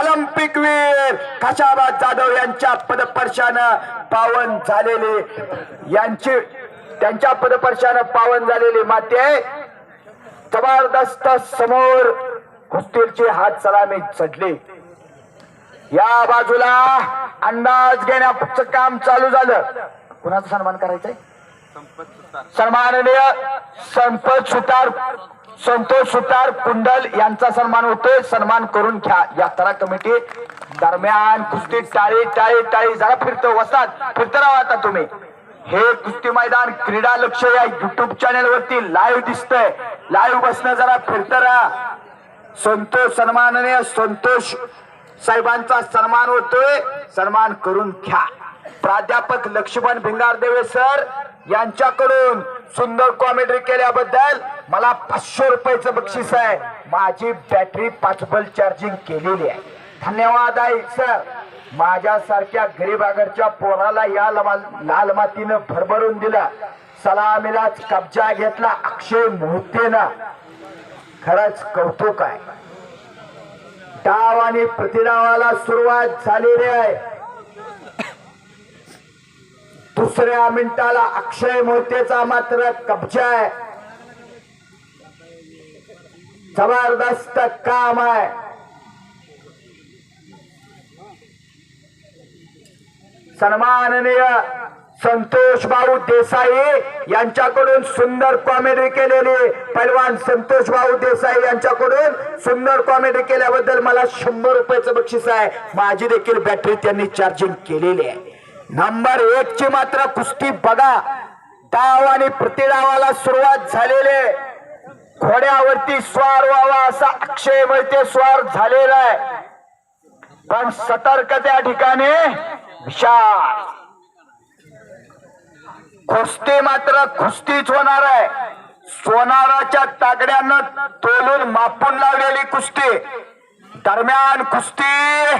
ऑलिम्पिकवीर खाशाबाद जाधव यांच्या पदस्पर्शानं पावन झालेले त्यांच्या पदस्पर्शानं पावन झालेली माते जबरदस्त समोर कुस्तीची हात सलामी चढली. या बाजूला अंदाज घेण्याचं काम चालू झालं. कुणाचा सन्मान करायचंय? सन्माननीय संतोष सुतार कुंडल यांचा सन्मान होतोय. सन्मान करून घ्या. यात्रा कमिटी दरम्यान कुस्ती टाळी टाळी टाळी जरा फिरतो वसात फिरत राहा. आता तुम्ही हे कुस्ती मैदान क्रीडा लक्ष या युट्यूब चॅनल वरती लाईव्ह दिसतंय. लाईव्ह बसणं जरा फिरत राहा. सन्माननीय संतोष साहेबांचा सन्मान होतोय. सन्मान करून घ्या. प्राध्यापक लक्ष्मण भिंगारदेवे सर यांच्याकडून सुंदर कॉमेंट्री केल्याबद्दल मला 500 रुपयाचं बक्षीस आहे. माझी बॅटरी 5 बल्ब चार्जिंग केलेली आहे. धन्यवाद आहे सर. माझ्यासारख्या गरीबागरच्या पोराला या लाल मातीनं भरभरून दिला. सलामीलाच कब्जा घेतला अक्षय मोहितेनं. खरंच कौतुक आहे. डाव आणि प्रतिडावाला सुरुवात झालेली आहे. दुसऱ्या मिनिटाला अक्षय मोहितेचा मात्र कब्जा आहे. जबरदस्त काम आहे. सन्माननीय संतोष भाऊ देसाई यांच्याकडून सुंदर कॉमेडी केलेली पैलवान संतोष भाऊ देसाई यांच्याकडून सुंदर कॉमेडी केल्याबद्दल मला 100 रुपयाचं बक्षीस आहे. माझी देखील बॅटरी त्यांनी चार्जिंग केलेली आहे. नंबर 1 ची मात्र कुस्ती बघा. डाव आणि प्रतिडावाला सुरुवात झालेली. घोड्यावरती स्वार व्हावा असा अक्षय मोहिते स्वार झालेला आहे. पण सतर्क त्या ठिकाणी विशाल. कुस्ती मात्र कुस्तीच होणार आहे. सोनाराच्या तागड्यानं तोलून मापून लावलेली कुस्ती. दरम्यान कुस्ती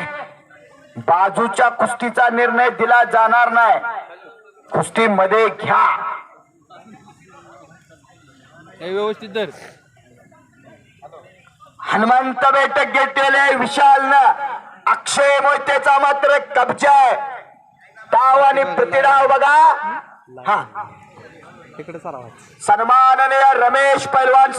बाजूच्या कुस्तीचा निर्णय दिला जाणार नाही. कुस्ती मध्ये घ्या. व्यवस्थित धर. हनुमंत बैठक घेतलेले विशालनं अक्षय मोहितेचा मात्र कब्जा आहे. डाव आणि प्रतिडाव बघा. हा सन्माननीय रमेश पैलवान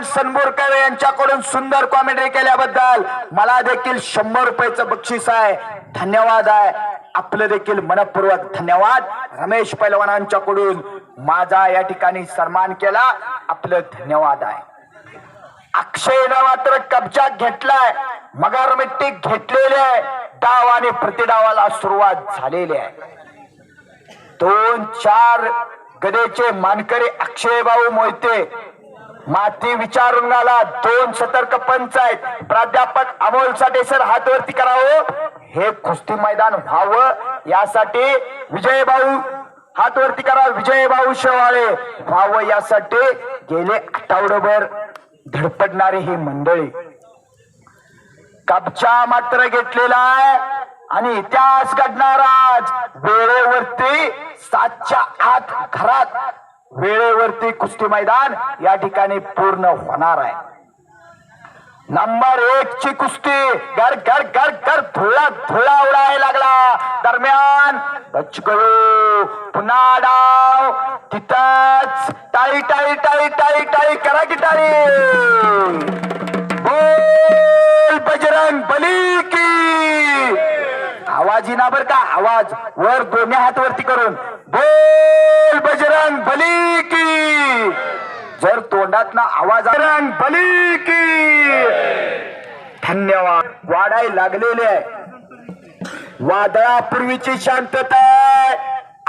सनबुरकर यांच्याकडून सुंदर कॉमेंट्री केल्याबद्दल मला देखील 100 रुपयाचं बक्षीस आहे. धन्यवाद आहे. आपलं देखील मनपूर्वक धन्यवाद. रमेश पैलवानांच्याकडून माझा या ठिकाणी सन्मान केला. आपलं धन्यवाद आहे. अक्षयनं मात्र कब्जा घेतलाय. मगर मिट्टी घेतलेली आहे. डाव आणि प्रतिडावाला सुरुवात झालेली आहे. 2-4 गदेचे मानकरी अक्षय भाऊ मोहिते माती विचारून आला. 2 सतर्क पंच आहेत. प्राध्यापक अमोल साठे सर हातवरती करावं. हे कुस्ती मैदान व्हावं यासाठी विजय भाऊ हातवरती करा. विजय भाऊ शेवाळे व्हावं यासाठी गेले आठवडाभर धडपडणारी ही मंडळी. कब्जा मात्र घेतलेला आहे आणि इतिहास घडणार आज. वेळेवरती 7च्या आत घरात वेळेवरती कुस्ती मैदान या ठिकाणी पूर्ण होणार आहे. नंबर 1 ची कुस्ती घर घर घर घर धुळा धुळा उडायला लागला. दरम्यान बचगळू पुन्हा डाव. तिथंच टाळी टाळी टाळी टाळी टाळी करा की टाळी. बोल बजरंग बली की. आवाज येणार बर का. आवाज वर दोन्ही हात वरती करून बोल बजरंग बली की. जर तोंडात ना आवाज बजरंग बली की. धन्यवाद. वाढाय लागलेले आहे. वादळापूर्वीची शांतता आहे.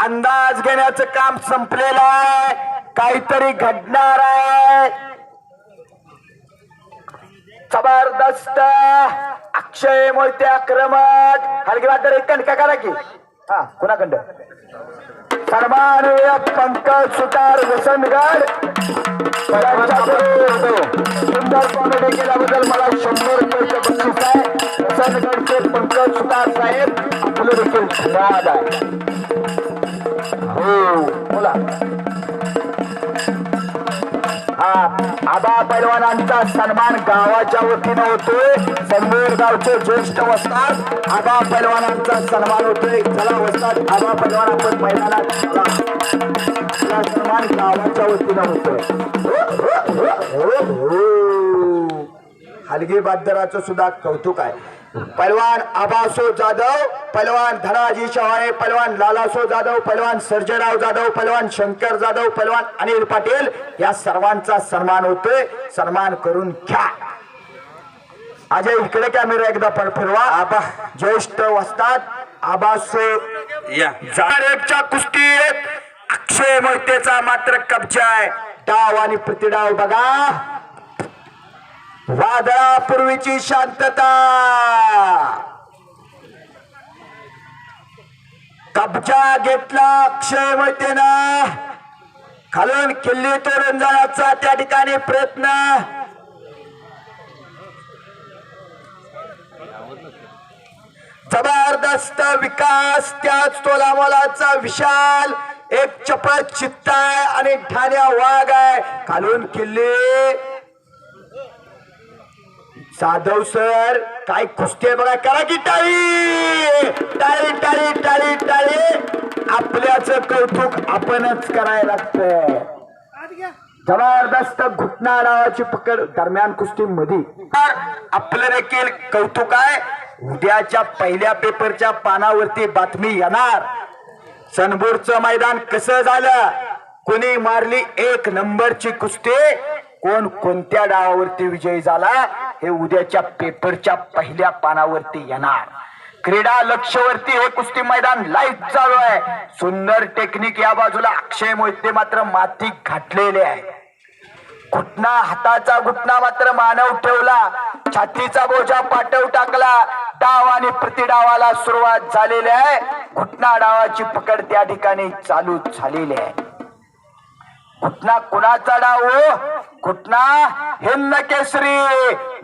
अंदाज घेण्याचं काम संपलेलं आहे. काहीतरी घडणार आहे. जबरदस्त अक्षय मोहिते आक्रमक. हलगी वाटर एक कणका करा की. हा कुणाकंड सन्माननीय पंकज सुतार वसंतगड सुंदर कॉमेडी केल्याबद्दल मला 100 रुपयाचं बक्षीस आहे. वसंतगडचे पंकज सुतार साहेब आपलं देखील धन्यवाद आहे. हो बोला. आबा पैलवानांचा सन्मान गावाच्या वतीनं होतोय. संगोर गावचे ज्येष्ठ वस्ताद आबा पैलवानांचा सन्मान होतोय. चला वस्ताद आबा पैलवान आपण मैदानात चला. आपला सन्मान गावाच्या वतीनं होतोय. हलगी बादराचं सुद्धा कौतुक आहे. पैलवान आबासो जाधव, पैलवान धनाजी शहाळे, पैलवान लालासो जाधव, पैलवान सर्जेराव जाधव, पैलवान शंकर जाधव, पैलवान अनिल पाटील या सर्वांचा सन्मान होतोय. सन्मान करून घ्या. अजय इकडे कॅमेरा एकदा फिरवा. आबा ज्येष्ठ वस्ताद आबासो जाधवच्या कुस्तीत अक्षय मोहितेचा मात्र कब्जा आहे. डाव आणि प्रतिडाव बघा. वादळापूर्वीची शांतता. कब्जा घेतला अक्षय मोहितेनं. खालून किल्ली तोडून जाण्याचा त्या ठिकाणी प्रयत्न. जबरदस्त विकास. त्याच तोलामोलाचा विशाल एक चपळ चित्ता आहे आणि ठाण्या वाघ आहे. खालून किल्ली. जाधव सर काय कुस्ती आहे बघा. करा की टाळी टाळी टाळी टाळी टाळी. आपल्याच कौतुक आपणच करायला लागतंय. जबरदस्त घुटना नावाची पकड दरम्यान कुस्ती मध्ये. आपलं देखील कौतुक आहे. उद्याच्या पहिल्या पेपरच्या पानावरती बातमी येणार. सनबोरचं मैदान कसं झालं, कोणी मारली एक नंबरची कुस्ती, कोण कोणत्या डावावरती विजयी झाला हे उद्याच्या पेपरच्या पहिल्या पानावरती येणार. क्रीडा लक्षवरती हे कुस्ती मैदान लाईव्ह चालू आहे. सुंदर टेक्निक. या बाजूला अक्षय मोहिते मात्र माती घातलेले आहे. घुटना हाताचा घुटना मात्र मानव ठेवला. छातीचा बोजा पाठव टाकला. डाव आणि प्रतिडावाला सुरुवात झालेली आहे. घुटना डावाची पकड त्या ठिकाणी चालू झालेली आहे. घुटना कुणाचा डाव? घुटना हिंद केसरी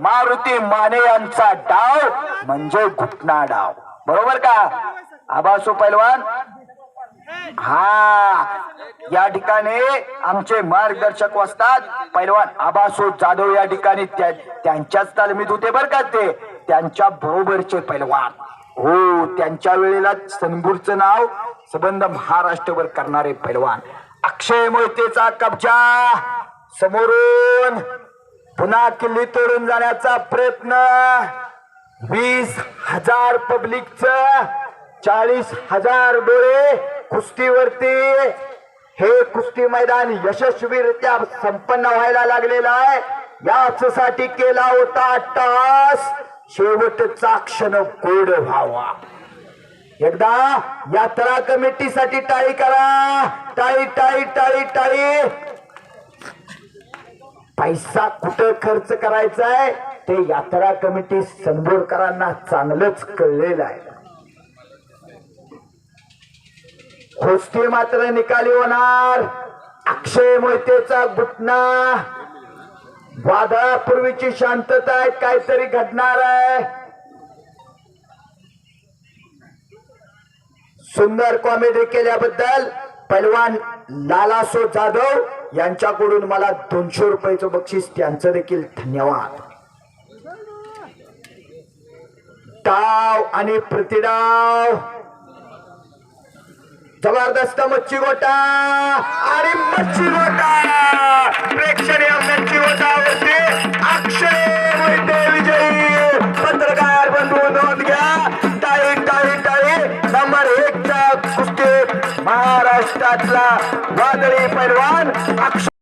मारुती माने यांचा डाव म्हणजे घुटना डाव. बरोबर का आबासो पैलवान? हा, या ठिकाणी आमचे मार्गदर्शक वस्ताद पैलवान आबासो जाधव या ठिकाणी त्यांच्याच तालमीत होते बर का. ते त्यांच्या बरोबरचे पैलवान. हो, त्यांच्या वेळेला सनबूरचं नाव संबंध महाराष्ट्रभर करणारे पैलवान. अक्षय मोहितेचा कब्जा. समोरून पुन्हा किल्ली तोडून जाण्याचा प्रयत्न. 20,000 पब्लिकचं 40,000 डोळे कुस्तीवरती. हे कुस्ती मैदान यशस्वीरित्या संपन्न व्हायला लागलेलं आहे. यासाठी केला होता टास. शेवटचा क्षण गोड व्हावा. एकदा यात्रा कमिटीसाठी टाळी करा. टाळी टाळी टाळी टाळी. पैसा कुठं खर्च करायचा आहे ते यात्रा कमिटी सनबोरकरांना चांगलंच कळलेलं आहे. कुस्ती मात्र निकाली होणार. अक्षय मोहितेचा घुटना. वादळापूर्वीची शांतता आहे. काहीतरी घडणार आहे. सुंदर कॉमेडी केल्याबद्दल पैलवान लालासो जाधव यांच्याकडून मला 200 रुपयाचं बक्षीस. त्यांचं देखील धन्यवाद. डाव आणि प्रतिडाव. जबरदस्त मच्छी गोटा आणि मच्छी गोटा. प्रेक्षणीय मच्छी गोटावरती अक्षय मोहिते विजयी. पत्रकार बंधू नोंद घ्या. टाळी टाळी टाळी. नंबर 1 च्या कुस्तीत महाराष्ट्रातला वादळी पैलवान अक्षय